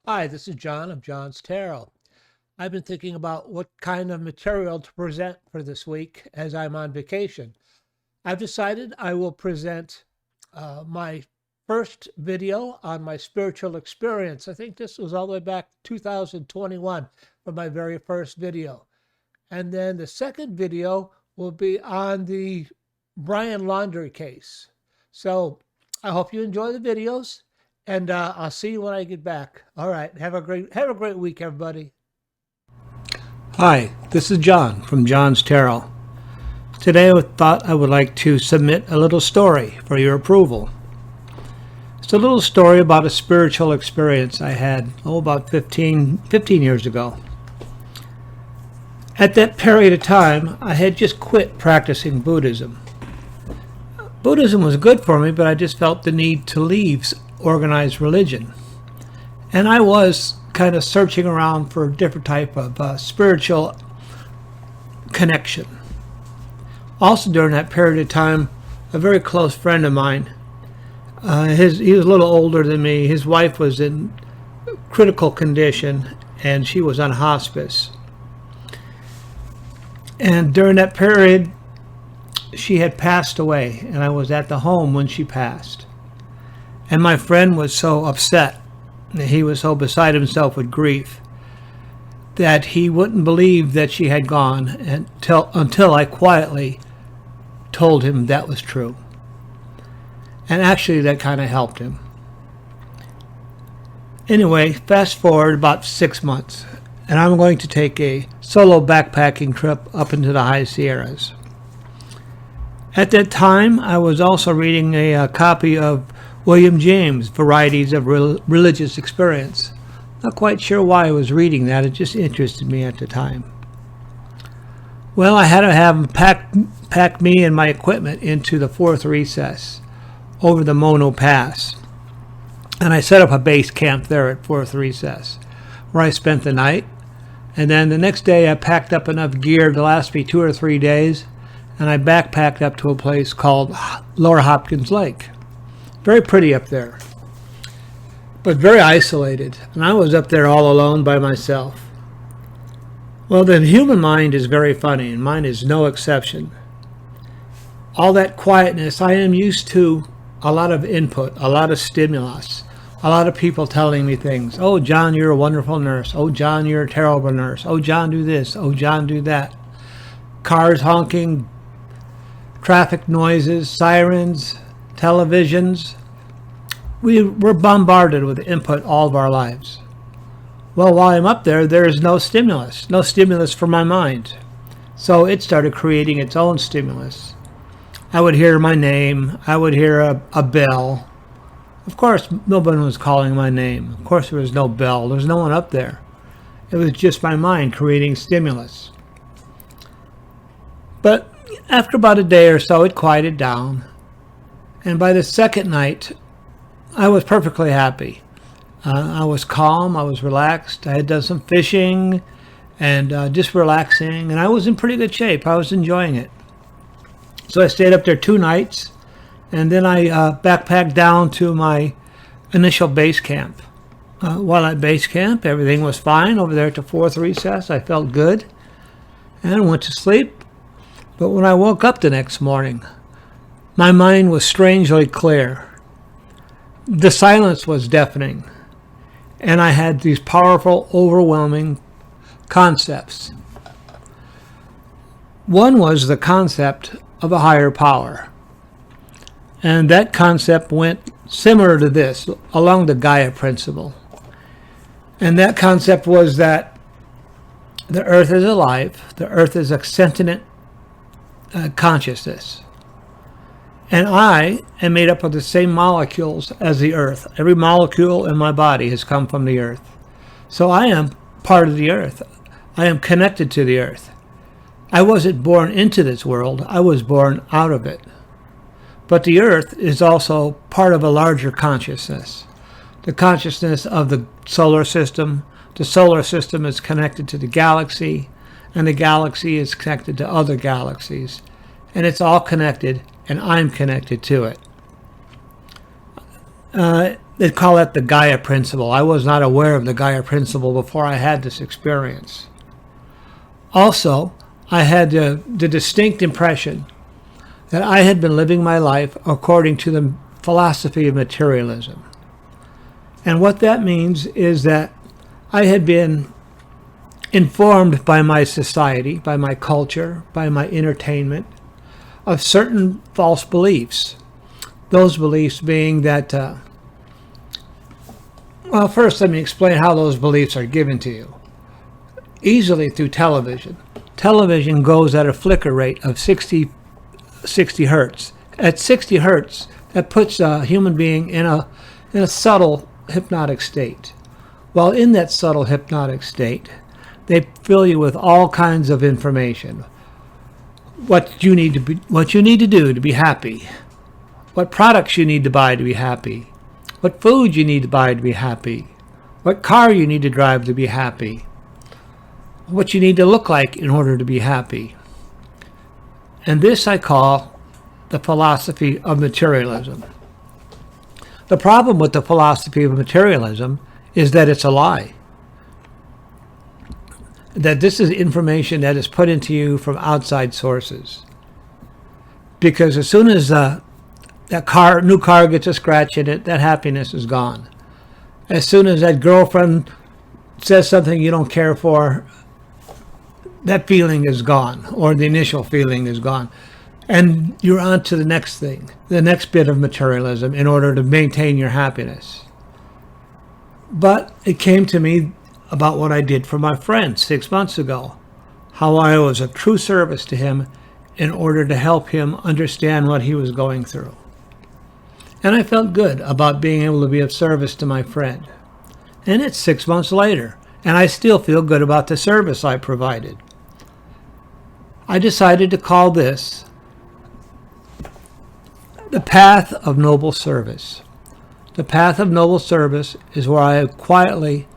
Hi, this is John of John's Tarot. I've been thinking about what kind of material to present for this week as I'm on vacation. I've decided I will present my first video on my spiritual experience. I think this was all the way back 2021 for my very first video. And then the second video will be on the Brian Laundrie case. So I hope you enjoy the videos. And I'll see you when I get back. All right. Have a great week, everybody. Hi, this is John from John's Tarot. Today I thought I would like to submit a little story for your approval. It's a little story about a spiritual experience I had, about 15 years ago. At that period of time, I had just quit practicing Buddhism. Buddhism was good for me, but I just felt the need to leave organized religion. And I was kind of searching around for a different type of spiritual connection. Also during that period of time, a very close friend of mine, he was a little older than me. His wife was in critical condition and she was on hospice. And during that period, she had passed away, and I was at the home when she passed. And my friend was so upset, he was so beside himself with grief, that he wouldn't believe that she had gone until I quietly told him that was true. And actually that kind of helped him. Anyway, fast forward about 6 months, and I'm going to take a solo backpacking trip up into the high Sierras. At that time, I was also reading a copy of William James' Varieties of Religious Experience. Not quite sure why I was reading that, it just interested me at the time. Well, I had to have him pack me and my equipment into the fourth recess over the Mono Pass. And I set up a base camp there at fourth recess, where I spent the night. And then the next day I packed up enough gear to last me 2 or 3 days, and I backpacked up to a place called Lower Hopkins Lake. Very pretty up there, but very isolated. And I was up there all alone by myself. Well, the human mind is very funny, and mine is no exception. All that quietness, I am used to a lot of input, a lot of stimulus, a lot of people telling me things. Oh, John, you're a wonderful nurse. Oh, John, you're a terrible nurse. Oh, John, do this. Oh, John, do that. Cars honking, traffic noises, sirens, televisions. We're bombarded with input all of our lives. Well, while I'm up there, there is no stimulus for my mind. So it started creating its own stimulus. I would hear my name. I would hear a bell. Of course, nobody was calling my name. Of course, there was no bell. There's no one up there. It was just my mind creating stimulus. But after about a day or so, it quieted down. And by the second night, I was perfectly happy. I was calm. I was relaxed. I had done some fishing and just relaxing. And I was in pretty good shape. I was enjoying it. So I stayed up there 2 nights. And then I backpacked down to my initial base camp. While at base camp, everything was fine. Over there at the fourth recess, I felt good. And went to sleep. But when I woke up the next morning, my mind was strangely clear. The silence was deafening. And I had these powerful, overwhelming concepts. One was the concept of a higher power. And that concept went similar to this, along the Gaia principle. And that concept was that the earth is alive. The earth is a sentient consciousness. And I am made up of the same molecules as the earth. Every molecule in my body has come from the earth. So I am part of the earth. I am connected to the earth. I wasn't born into this world. I was born out of it. But the earth is also part of a larger consciousness. The consciousness of the solar system. The solar system is connected to the galaxy, and the galaxy is connected to other galaxies. And it's all connected, and I'm connected to it. They call it the Gaia principle. I was not aware of the Gaia principle before I had this experience. Also, I had the distinct impression that I had been living my life according to the philosophy of materialism. And what that means is that I had been informed by my society, by my culture, by my entertainment, of certain false beliefs. Those beliefs being that, well, first let me explain how those beliefs are given to you. Easily through television. Television goes at a flicker rate of 60 hertz. At 60 hertz, that puts a human being in a subtle hypnotic state. While in that subtle hypnotic state, they fill you with all kinds of information. What you need to do to be happy. What products you need to buy to be happy. What food you need to buy to be happy. What car you need to drive to be happy. What you need to look like in order to be happy. And this I call the philosophy of materialism. The problem with the philosophy of materialism is that it's a lie. That this is information that is put into you from outside sources. Because as soon as that new car gets a scratch in it, that happiness is gone. As soon as that girlfriend says something you don't care for, that feeling is gone, or the initial feeling is gone. And you're on to the next thing, the next bit of materialism in order to maintain your happiness. But it came to me about what I did for my friend 6 months ago, how I was of true service to him in order to help him understand what he was going through. And I felt good about being able to be of service to my friend. And it's 6 months later, and I still feel good about the service I provided. I decided to call this the path of noble service. The path of noble service is where I quietly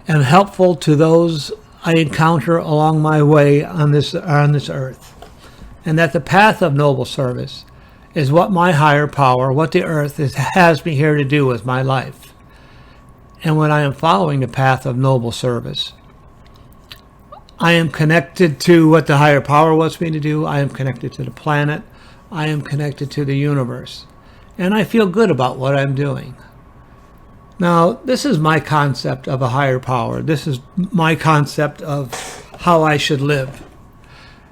am helpful to those I encounter along my way on this earth. And that the path of noble service is what my higher power, what the earth has me here to do with my life. And when I am following the path of noble service, I am connected to what the higher power wants me to do. I am connected to the planet. I am connected to the universe. And I feel good about what I'm doing. Now, this is my concept of a higher power. This is my concept of how I should live.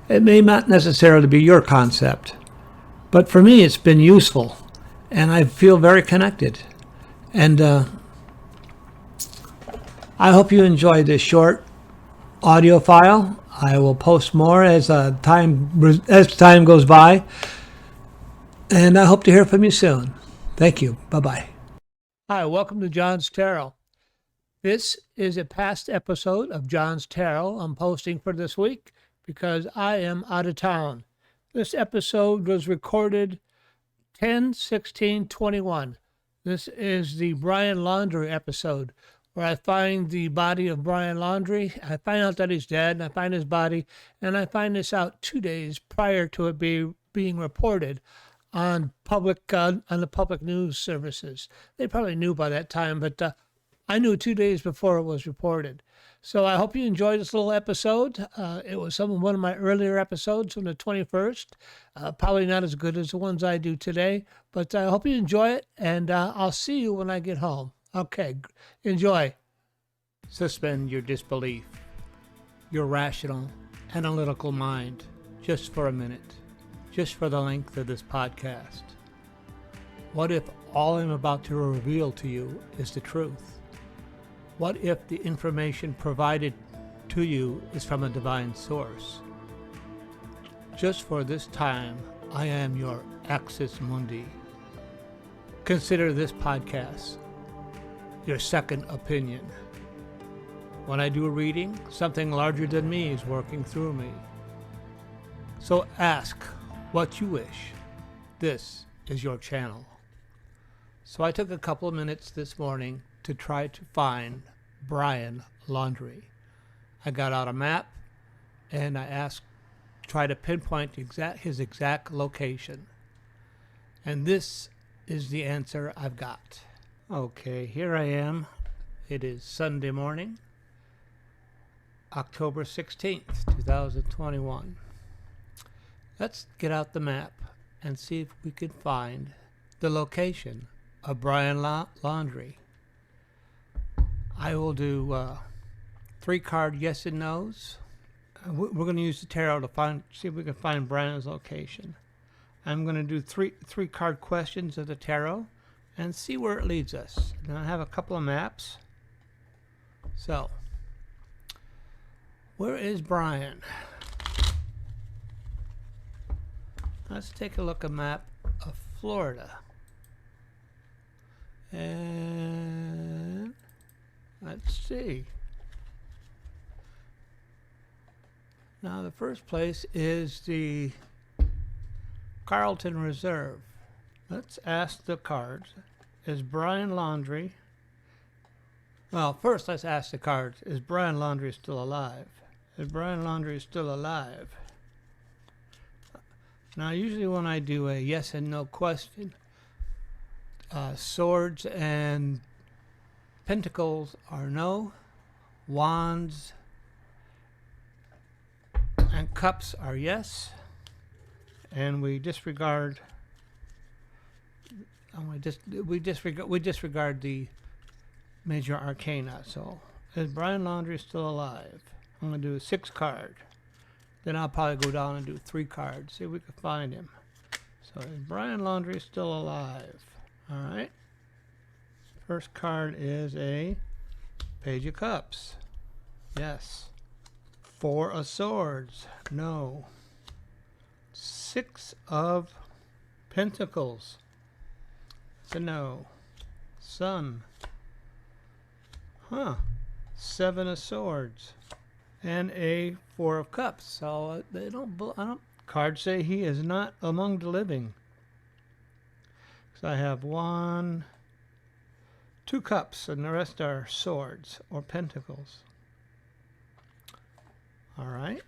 It may not necessarily be your concept, but for me it's been useful, and I feel very connected. And I hope you enjoyed this short audio file. I will post more as time goes by, and I hope to hear from you soon. Thank you. Bye-bye. Hi, welcome to John's Tarot. This is a past episode of John's Tarot I'm posting for this week because I am out of town. This episode was recorded 10/16/21. This is the Brian Laundrie episode where I find the body of Brian Laundrie. I find out that he's dead, and I find his body, and I find this out 2 days prior to it being reported on the public news services. They probably knew by that time, but I knew 2 days before it was reported. So I hope you enjoyed this little episode. It was one of my earlier episodes from the 21st. Probably not as good as the ones I do today, but I hope you enjoy it, and I'll see you when I get home. Okay, enjoy. Suspend your disbelief, your rational, analytical mind, just for a minute, just for the length of this podcast. What if all I'm about to reveal to you is the truth? What if the information provided to you is from a divine source? Just for this time, I am your Axis Mundi. Consider this podcast your second opinion. When I do a reading, something larger than me is working through me. So ask what you wish. This is your channel. So I took a couple of minutes this morning to try to find Brian Laundrie. I got out a map and I try to pinpoint his exact location. And this is the answer I've got. Okay, here I am. It is Sunday morning, October 16th, 2021. Let's get out the map and see if we can find the location of Brian Laundrie. I will do 3-card yes and no's. We're going to use the tarot to see if we can find Brian's location. I'm going to do three card questions of the tarot and see where it leads us. Now I have a couple of maps. So, where is Brian? Let's take a look at a map of Florida. And let's see. Now the first place is the Carlton Reserve. Let's ask the cards. Is Brian Laundrie... Well, first let's ask the cards. Is Brian Laundrie still alive? Is Brian Laundrie still alive? Now usually when I do a yes and no question, swords and pentacles are no. Wands and cups are yes. And we disregard we disregard the major arcana. So, is Brian Laundrie still alive? I'm going to do a 6-card. Then I'll probably go down and do 3 cards. See if we can find him. So, is Brian Laundrie still alive? All right. First card is a Page of Cups. Yes. 4 of Swords. No. 6 of Pentacles. It's a no. Sun. 7 of Swords. And a 4 of Cups. So they don't. Cards say he is not among the living. So I have 2 cups, and the rest are swords or pentacles. All right.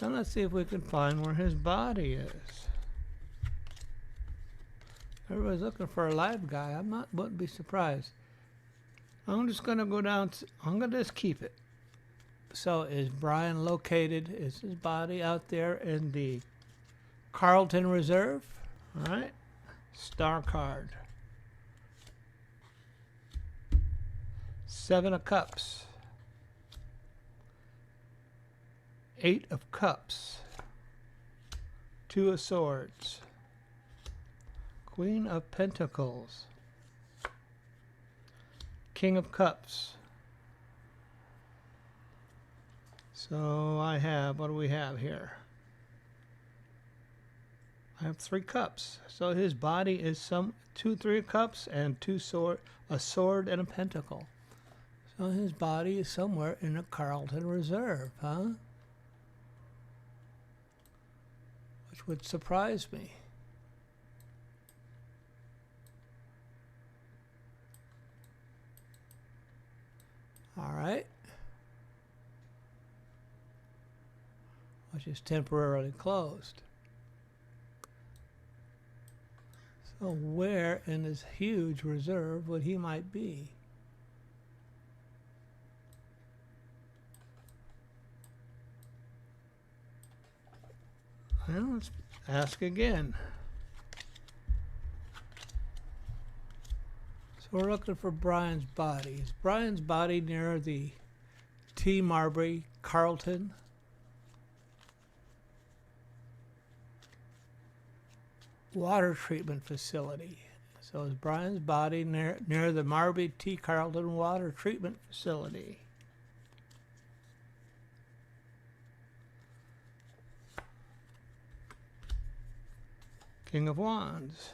Now let's see if we can find where his body is. Everybody's looking for a live guy. Wouldn't be surprised. I'm just going to go down. I'm going to just keep it. So is Brian located? Is his body out there in the Carlton Reserve? All right. Star card. 7 of Cups. 8 of Cups. 2 of Swords. Queen of Pentacles. King of Cups. So I have, what do we have here? I have 3 cups. So his body is 3 cups and a sword and a pentacle. So his body is somewhere in the Carlton Reserve, huh? Which would surprise me. All right. Which is temporarily closed. So where in this huge reserve would he might be? Well, let's ask again. So we're looking for Brian's body. Is Brian's body near the T. Marbury Carlton water treatment facility? So is Brian's body near the Marbury T. Carlton water treatment facility? King of Wands.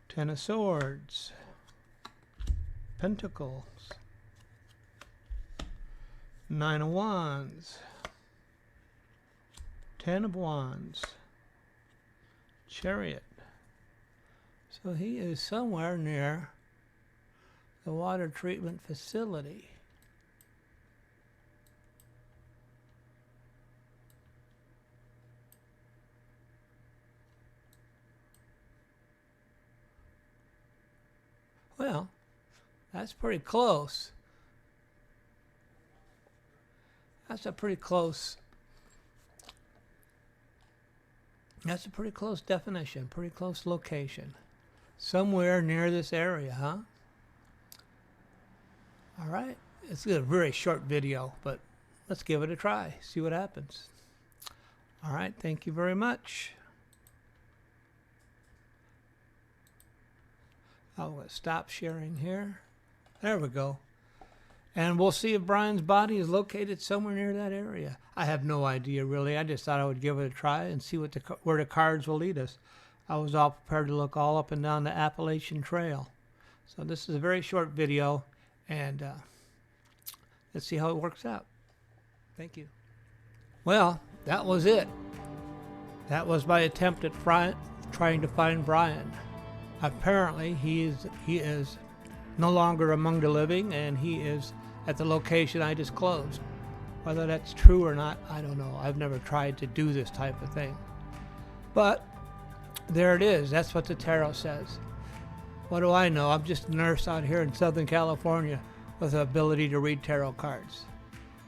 10 of Swords. Pentacles. 9 of Wands. 10 of Wands. Chariot. So he is somewhere near the water treatment facility. That's pretty close. That's a pretty close definition, pretty close location. Somewhere near this area, huh? All right. It's a very short video, but let's give it a try, see what happens. All right, thank you very much. I'm going to stop sharing here. There we go. And we'll see if Brian's body is located somewhere near that area. I have no idea, really. I just thought I would give it a try and see where the cards will lead us. I was all prepared to look all up and down the Appalachian Trail. So this is a very short video, and let's see how it works out. Thank you. Well, that was it. That was my attempt at trying to find Brian. Apparently, he is no longer among the living, and he is at the location I disclosed. Whether that's true or not, I don't know. I've never tried to do this type of thing. But there it is. That's what the tarot says. What do I know? I'm just a nurse out here in Southern California with the ability to read tarot cards.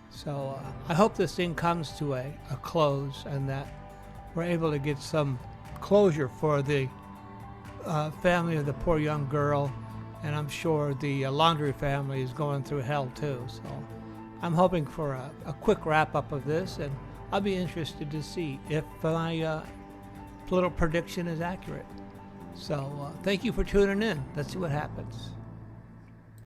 So I hope this thing comes to a close, and that we're able to get some closure for the family of the poor young girl, and I'm sure the Laundrie family is going through hell too. So I'm hoping for a quick wrap up of this, and I'll be interested to see if my little prediction is accurate. So thank you for tuning in. Let's see what happens.